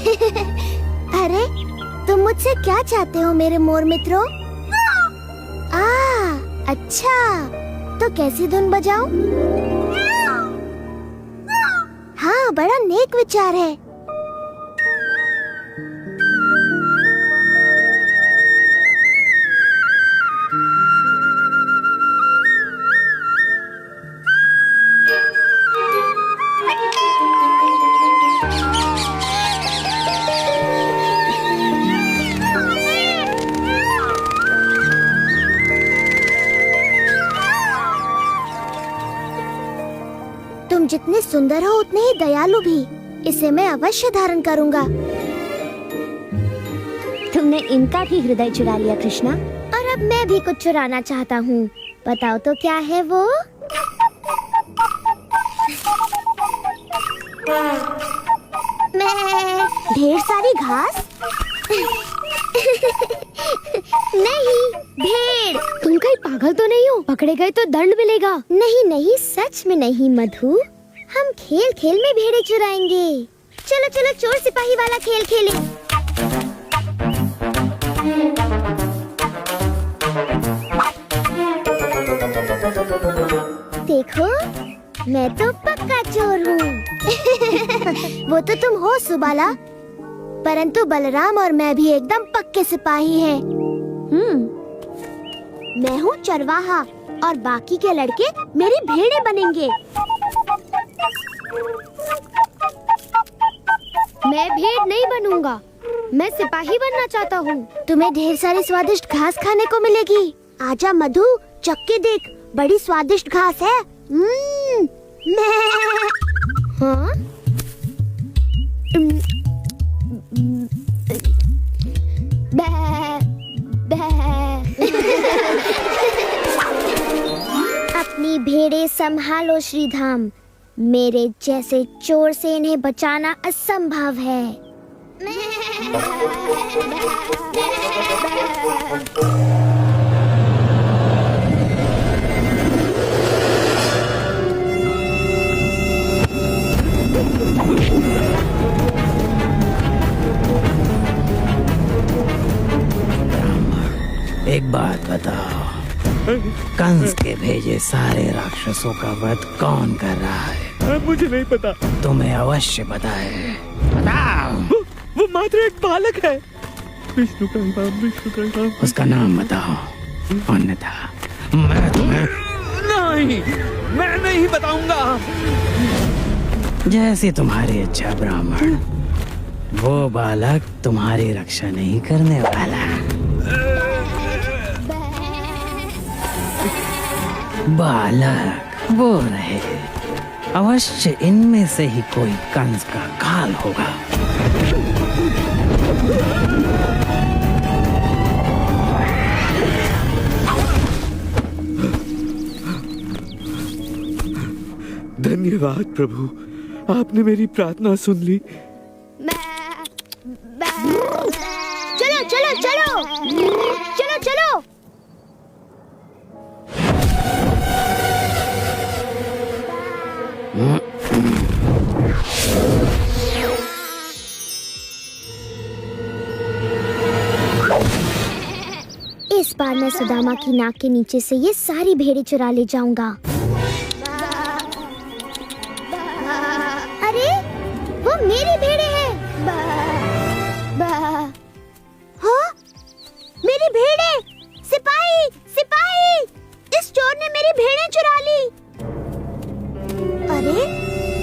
अरे तुम मुझसे क्या चाहते हो मेरे मोर मित्रों? अच्छा, तो कैसी धुन बजाऊं? हाँ, बड़ा नेक विचार है। तुम जितने सुंदर हो उतने ही दयालु भी। इसे मैं अवश्य धारण करूंगा। तुमने इनका भी हृदय चुरा लिया कृष्णा। और अब मैं भी कुछ चुराना चाहता हूँ। बताओ तो क्या है वो? मैं ढेर सारी घास? नहीं, भेड़। तुम कहीं पागल तो नहीं हो? पकड़े गए तो दंड मिलेगा। नहीं नहीं, सच में नहीं मधु। हम खेल खेल में भेड़े चुराएंगे। चलो चलो चोर सिपाही वाला खेल खेलें। देखो, मैं तो पक्का चोर हूँ। वो तो तुम हो सुबाला, परंतु बलराम और मैं भी एकदम पक्के सिपाही हैं। मैं हूँ चरवाहा और बाकी के लड़के मेरी भेड़ें बनेंगे। मैं भेड़ नहीं बनूंगा, मैं सिपाही बनना चाहता हूँ। तुम्हें ढेर सारी स्वादिष्ट घास खाने को मिलेगी। आजा मधु, चख के देख, बड़ी स्वादिष्ट घास है। हाँ? अपनी भेड़ें संभालो श्रीधाम। मेरे जैसे चोर से इन्हें बचाना असंभव है। एक बात बताओ, कंस के भेजे सारे राक्षसों का वध कौन कर रहा है? मुझे नहीं पता। तुम्हें अवश्य पता है, बताओ। वो मात्र एक बालक है। विष्णु का नाम, विष्णु का नाम। उसका नाम बताओ, अन्यथा मैं तुम्हें। नहीं, मैं नहीं बताऊंगा। जैसी तुम्हारी इच्छा ब्राह्मण। वो बालक तुम्हारी रक्षा नहीं करने वाला। बालक वो रहे, अवश्य इनमें से ही कोई कंस का काल होगा। धन्यवाद प्रभु, आपने मेरी प्रार्थना सुन ली। चलो चलो चलो चलो चलो। इस बार मैं सुदामा की नाक के नीचे से ये सारी भेड़ें चुरा ले जाऊंगा। अरे, वो मेरी भेड़ें हैं। हाँ? मेरी भेड़ें! सिपाही! सिपाही! इस चोर ने मेरी भेड़ें चुरा ली। अरे,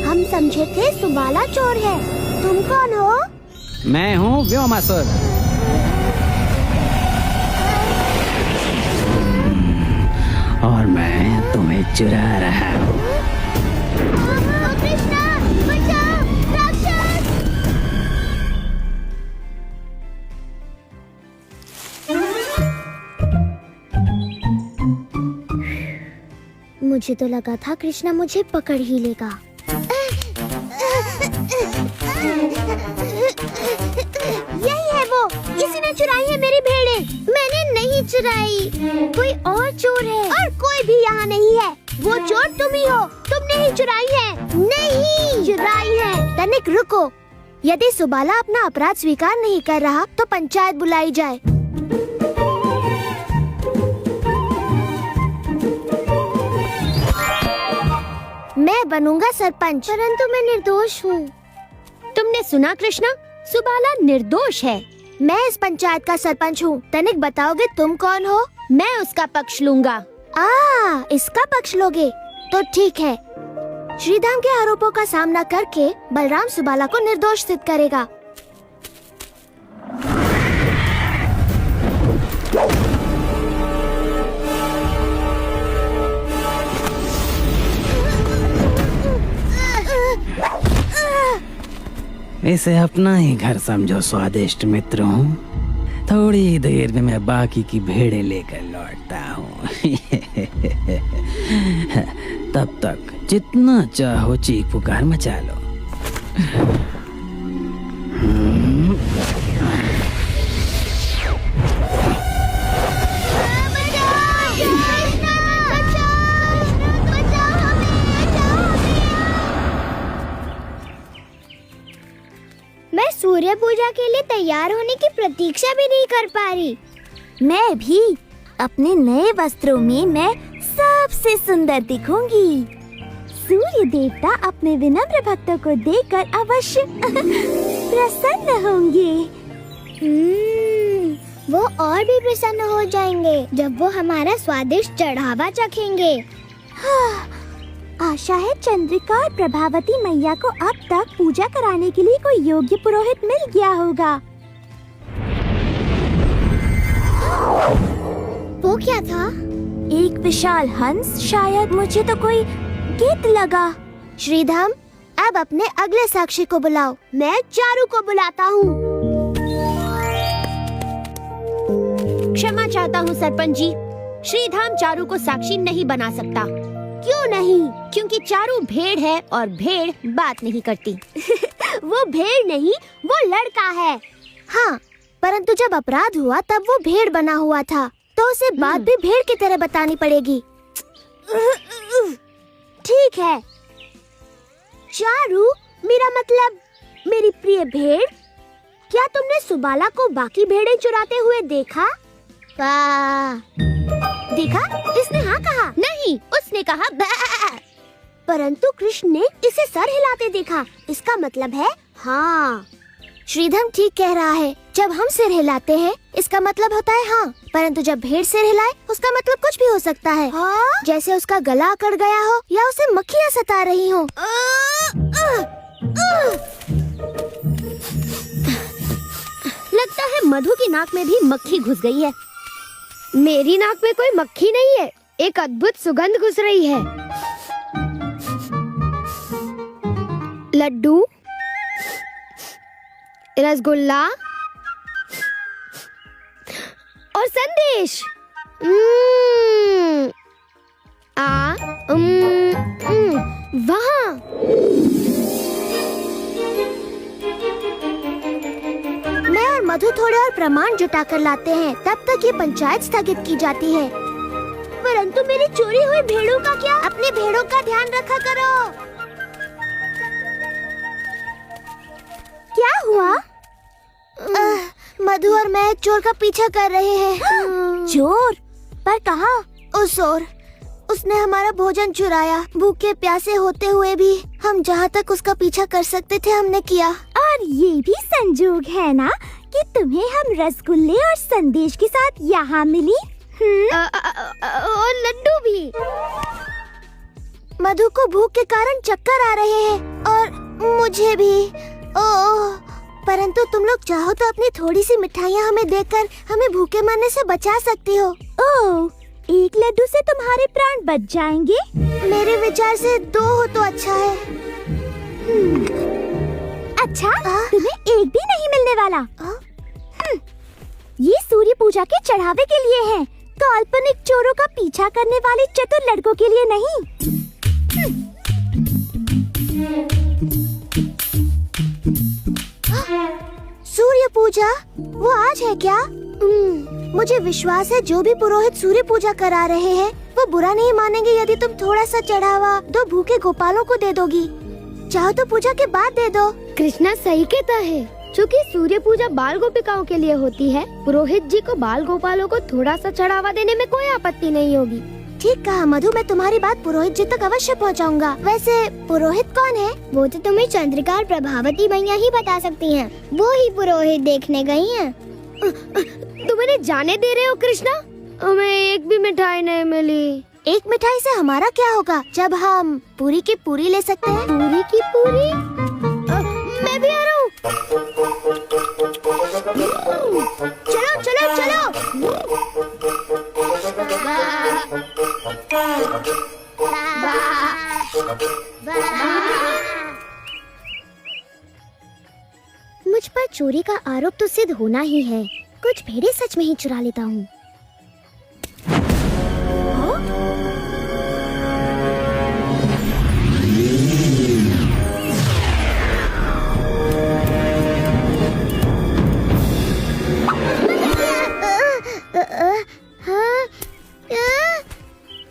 हम समझे थे सुबाला चोर है। तुम कौन हो? मैं हूँ व्योमासुर। और मैं तुम्हें चुरा रहा हूँ। कृष्णा, बचाओ! राक्षस! मुझे तो लगा था कृष्णा मुझे पकड़ ही लेगा। यही है वो, इसी ने चुराई है मेरी भेड़ें। मैंने नहीं चुराई, कोई और चोर है। और कोई भी यहाँ नहीं है। वो चोर तुम ही हो, तुमने ही चुराई है। नहीं चुराई है। तनिक रुको, यदि सुबाला अपना अपराध स्वीकार नहीं कर रहा तो पंचायत बुलाई जाए। मैं बनूंगा सरपंच। परंतु मैं निर्दोष हूँ। तुमने सुना कृष्णा, सुबाला निर्दोष है। मैं इस पंचायत का सरपंच हूँ। तनिक बताओगे तुम कौन हो? मैं उसका पक्ष लूंगा। इसका पक्ष लोगे तो ठीक है। श्रीधाम के आरोपों का सामना करके बलराम सुबाला को निर्दोष सिद्ध करेगा। इसे अपना ही घर समझो स्वादिष्ट मित्रों। थोड़ी देर में मैं बाकी की भेड़ें लेकर लौटता हूँ। तब तक जितना चाहो चीख पुकार मचा लो। मैं सूर्य पूजा के लिए तैयार होने की प्रतीक्षा भी नहीं कर पा रही। मैं भी। अपने नए वस्त्रों में मैं सबसे सुंदर दिखूंगी। सूर्य देवता अपने विनम्र भक्तों को देखकर अवश्य प्रसन्न होंगे। वो और भी प्रसन्न हो जाएंगे जब वो हमारा स्वादिष्ट चढ़ावा चखेंगे। आशा है चंद्रिका और प्रभावती मैया को अब तक पूजा कराने के लिए कोई योग्य पुरोहित मिल गया होगा। वो क्या था? एक विशाल हंस, शायद। मुझे तो कोई गीत लगा। श्रीधाम, अब अपने अगले साक्षी को बुलाओ। मैं चारू को बुलाता हूँ। क्षमा चाहता हूँ सरपंच जी, श्रीधाम चारू को साक्षी नहीं बना सकता। क्यों नहीं? क्योंकि चारू भेड़ है और भेड़ बात नहीं करती। वो भेड़ नहीं, वो लड़का है। हाँ, परंतु जब अपराध हुआ तब वो भेड़ बना हुआ था, तो उसे बात भी भेड़ की तरह बतानी पड़ेगी। ठीक है चारू, मेरा मतलब मेरी प्रिय भेड़, क्या तुमने सुबाला को बाकी भेड़ें चुराते हुए देखा? देखा? इसने हाँ कहा। नहीं, उसने कहा बा। परंतु कृष्ण ने इसे सर हिलाते देखा, इसका मतलब है हाँ। श्रीधम ठीक कह रहा है, जब हम सिर हिलाते हैं इसका मतलब होता है हाँ, परंतु जब भेड़ सिर हिलाए उसका मतलब कुछ भी हो सकता है। हाँ? जैसे उसका गला अकड़ गया हो या उसे मक्खियाँ सता रही हो। लगता है मधु की नाक में भी मक्खी घुस गई है। मेरी नाक में कोई मक्खी नहीं है, एक अद्भुत सुगंध घुस रही है। लड्डू, रसगुल्ला और संदेश। वहाँ मैं और मधु थोड़े और प्रमाण जुटा कर लाते हैं, तब तक ये पंचायत स्थगित की जाती है। परंतु मेरी चोरी हुई भेड़ों का क्या? अपने भेड़ों का ध्यान रखा करो। क्या हुआ? मधु और मैं चोर का पीछा कर रहे हैं। चोर? पर कहाँ? उस ओर। उसने हमारा भोजन चुराया। भूखे प्यासे होते हुए भी हम जहाँ तक उसका पीछा कर सकते थे हमने किया। और ये भी संजोग है ना कि तुम्हें हम रसगुल्ले और संदेश के साथ यहाँ मिली। और लड्डू भी। मधु को भूख के कारण चक्कर आ रहे हैं और मुझे भी। ओह, परंतु तुम लोग चाहो तो अपनी थोड़ी सी मिठाइयाँ हमें देकर हमें भूखे मरने से बचा सकती हो। ओह, एक लड्डू से तुम्हारे प्राण बच जाएंगे। मेरे विचार से 2 हो तो अच्छा है। अच्छा, तुम्हें एक भी नहीं मिलने वाला। ये सूर्य पूजा के चढ़ावे के लिए है, काल्पनिक चोरों का पीछा करने वाले चतुर लड़कों के लिए नहीं। सूर्य पूजा? वो आज है क्या? मुझे विश्वास है जो भी पुरोहित सूर्य पूजा करा रहे हैं वो बुरा नहीं मानेंगे यदि तुम थोड़ा सा चढ़ावा 2 भूखे गोपालों को दे दोगी। चाहो तो पूजा के बाद दे दो। कृष्णा सही कहता है, क्योंकि सूर्य पूजा बाल गोपिकाओं के लिए होती है। पुरोहित जी को बाल गोपालों को थोड़ा सा चढ़ावा देने में कोई आपत्ति नहीं होगी। ठीक कहा मधु, मैं तुम्हारी बात पुरोहित जी तक अवश्य पहुंचाऊंगा। वैसे पुरोहित कौन है? वो तो तुम्हें चंद्रिका और प्रभावती मैया ही बता सकती हैं। वो ही पुरोहित देखने गई हैं। तुम इन्हें जाने दे रहे हो कृष्णा? हमें एक भी मिठाई नहीं मिली। एक मिठाई से हमारा क्या होगा जब हम पूरी की पूरी ले सकते हैं। पूरी की पूरी? मैं भी आ रहा हूँ। चलो चलो चलो। मुझ पर चोरी का आरोप तो सिद्ध होना ही है। कुछ भेड़े सच में ही चुरा लेता हूँ।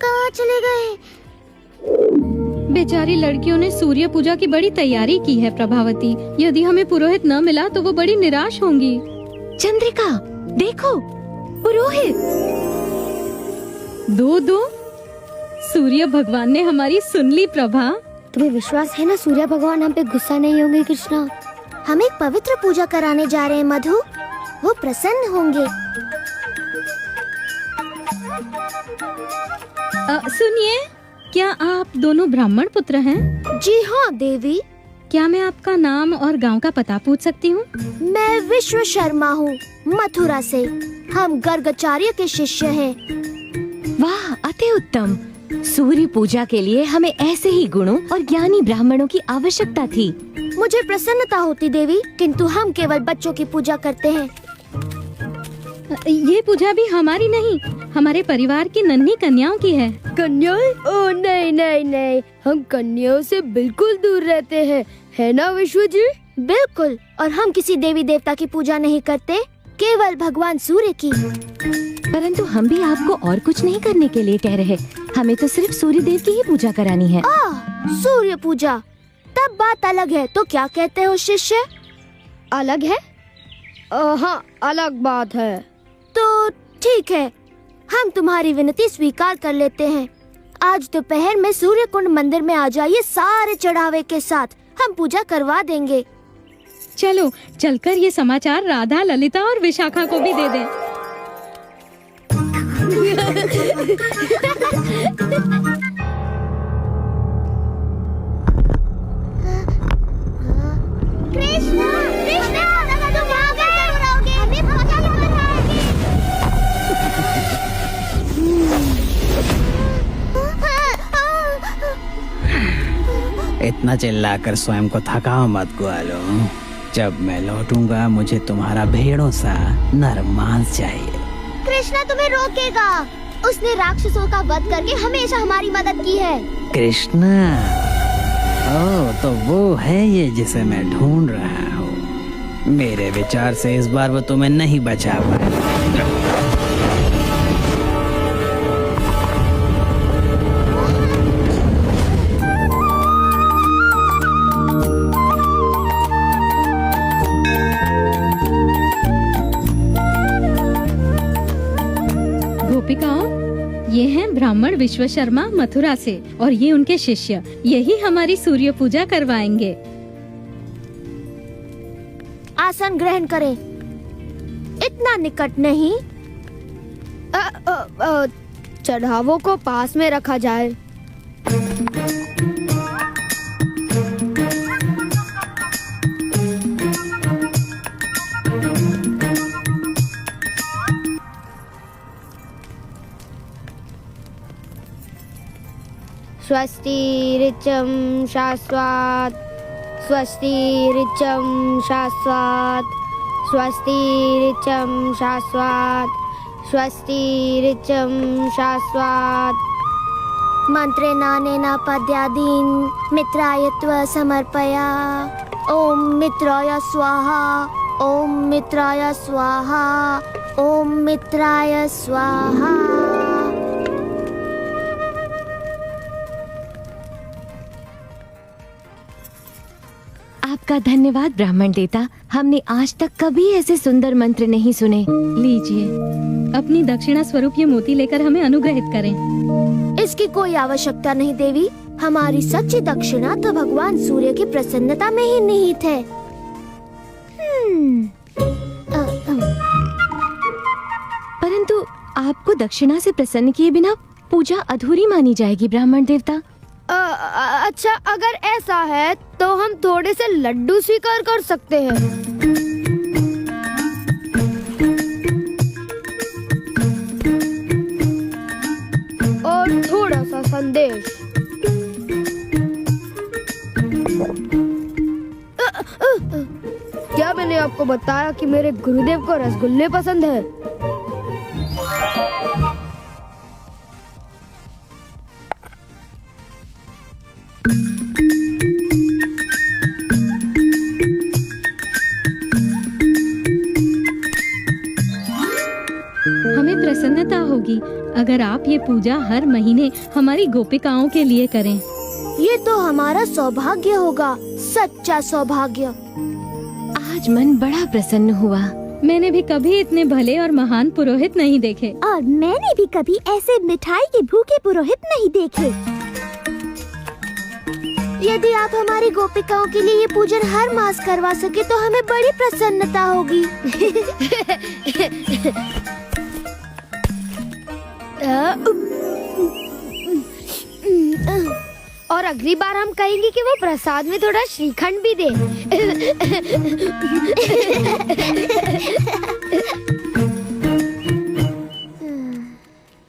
कहाँ चले गए? बेचारी लड़कियों ने सूर्य पूजा की बड़ी तैयारी की है प्रभावती। यदि हमें पुरोहित न मिला तो वो बड़ी निराश होंगी। चंद्रिका देखो, पुरोहित। दो सूर्य भगवान ने हमारी सुन ली प्रभा। तुम्हें विश्वास है ना सूर्य भगवान हम पे गुस्सा नहीं होंगे कृष्णा? हम एक पवित्र पूजा कराने जा रहे हैं मधु, वो प्रसन्न होंगे। सुनिए, क्या आप दोनों ब्राह्मण पुत्र हैं? जी हाँ देवी। क्या मैं आपका नाम और गांव का पता पूछ सकती हूँ? मैं विश्व शर्मा हूँ, मथुरा से। हम गर्गाचार्य के शिष्य हैं। वाह, अति उत्तम। सूर्य पूजा के लिए हमें ऐसे ही गुणों और ज्ञानी ब्राह्मणों की आवश्यकता थी। मुझे प्रसन्नता होती देवी, किंतु हम केवल बच्चों की पूजा करते हैं। ये पूजा भी हमारी नहीं, हमारे परिवार की नन्ही कन्याओं की है। कन्याएं? ओ नहीं नहीं नहीं, हम कन्याओं से बिल्कुल दूर रहते हैं, है ना विश्व जी? बिल्कुल। और हम किसी देवी देवता की पूजा नहीं करते, केवल भगवान सूर्य की। परंतु हम भी आपको और कुछ नहीं करने के लिए कह रहे, हमें तो सिर्फ सूर्य देव की ही पूजा करानी है। सूर्य पूजा, तब बात अलग है। तो क्या कहते हो शिष्य? अलग है? हाँ, अलग बात है। तो ठीक है, हम तुम्हारी विनती स्वीकार कर लेते हैं। आज दोपहर में सूर्य कुंड मंदिर में आ जाइए सारे चढ़ावे के साथ, हम पूजा करवा देंगे। चलो चलकर ये समाचार राधा, ललिता और विशाखा को भी दे दें। कृष्णा, कृष्णा, तुम यहाँ कैसे रहोगे? हमें भगा ले इतना चिल्लाकर स्वयं को थकाओ मत ग्वालो। जब मैं लौटूंगा मुझे तुम्हारा भेड़ों सा नरम मांस चाहिए। कृष्णा तुम्हें रोकेगा? उसने राक्षसों का वध करके हमेशा हमारी मदद की है। कृष्णा, ओ तो वो है ये जिसे मैं ढूंढ रहा हूँ। मेरे विचार से इस बार वो तुम्हें नहीं बचा पाएगा। गोपिकाओं, ये हैं ब्राह्मण विश्व शर्मा मथुरा से और ये उनके शिष्य। यही हमारी सूर्य पूजा करवाएंगे। आसन ग्रहण करें, इतना निकट नहीं। चढ़ावों को पास में रखा जाए। स्वस्ति ऋचं शाश्वत, स्वस्ति ऋचं शाश्वत, स्वस्ति ऋचं शाश्वत, स्वस्ति ऋचं शाश्वत। मंत्रेणानेन पद्यादीन् मित्राय त्व समर्पया। ओम मित्राय स्वाहा, ओम मित्राय स्वाहा, ओम मित्राय स्वाहा। आपका धन्यवाद ब्राह्मण देवता। हमने आज तक कभी ऐसे सुंदर मंत्र नहीं सुने। लीजिए, अपनी दक्षिणा स्वरूप ये मोती लेकर हमें अनुग्रहित करें। इसकी कोई आवश्यकता नहीं देवी। हमारी सच्ची दक्षिणा तो भगवान सूर्य की प्रसन्नता में ही निहित है। परंतु आपको दक्षिणा से प्रसन्न किए बिना पूजा अधूरी मानी जाएगी ब्राह्मण देवता। अच्छा, अगर ऐसा है तो हम थोड़े से लड्डू स्वीकार कर सकते हैं। और थोड़ा सा संदेश। क्या मैंने आपको बताया कि मेरे गुरुदेव को रसगुल्ले पसंद है? हमें प्रसन्नता होगी अगर आप ये पूजा हर महीने हमारी गोपिकाओं के लिए करें। ये तो हमारा सौभाग्य होगा, सच्चा सौभाग्य। आज मन बड़ा प्रसन्न हुआ। मैंने भी कभी इतने भले और महान पुरोहित नहीं देखे। और मैंने भी कभी ऐसे मिठाई के भूखे पुरोहित नहीं देखे। यदि आप हमारी गोपिकाओं के लिए ये पूजन हर मास करवा सके तो हमें बड़ी प्रसन्नता होगी। और अगली बार हम कहेंगे कि वो प्रसाद में थोड़ा श्रीखंड भी दे।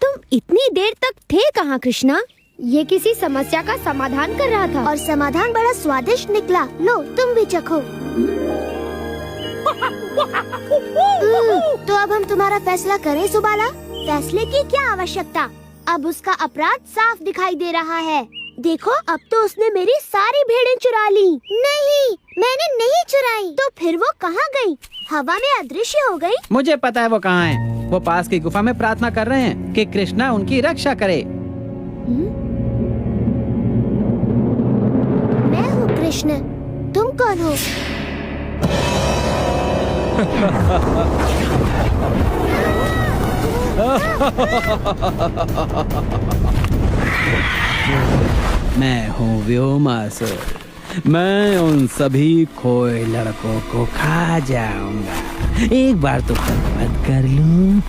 तुम इतनी देर तक थे कहाँ कृष्णा? ये किसी समस्या का समाधान कर रहा था। और समाधान बड़ा स्वादिष्ट निकला। लो तुम भी चखो। तो अब हम तुम्हारा फैसला करें सुबाला? फैसले की क्या आवश्यकता? अब उसका अपराध साफ दिखाई दे रहा है। देखो, अब तो उसने मेरी सारी भेड़ें चुरा ली। नहीं, मैंने नहीं चुराई। तो फिर वो कहाँ गई? हवा में अदृश्य हो गई। मुझे पता है वो कहाँ है। वो पास की गुफा में प्रार्थना कर रहे हैं कि कृष्णा उनकी रक्षा करे। मैं हूँ कृष्ण। तुम कौन हो? मैं हूँ व्योमासुर। मैं उन सभी खोए लड़कों को खा जाऊंगा। एक बार तो मत कर लूं।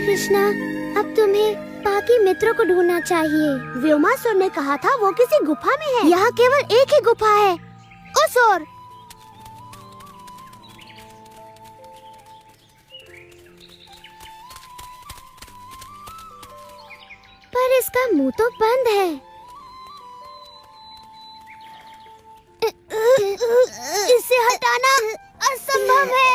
कृष्णा, अब तुम्हें बाकी मित्रों को ढूंढना चाहिए। व्योमासुर ने कहा था वो किसी गुफा में है। यहाँ केवल एक ही गुफा है, उस ओर। पर इसका मुंह तो बंद है। इसे हटाना असंभव है।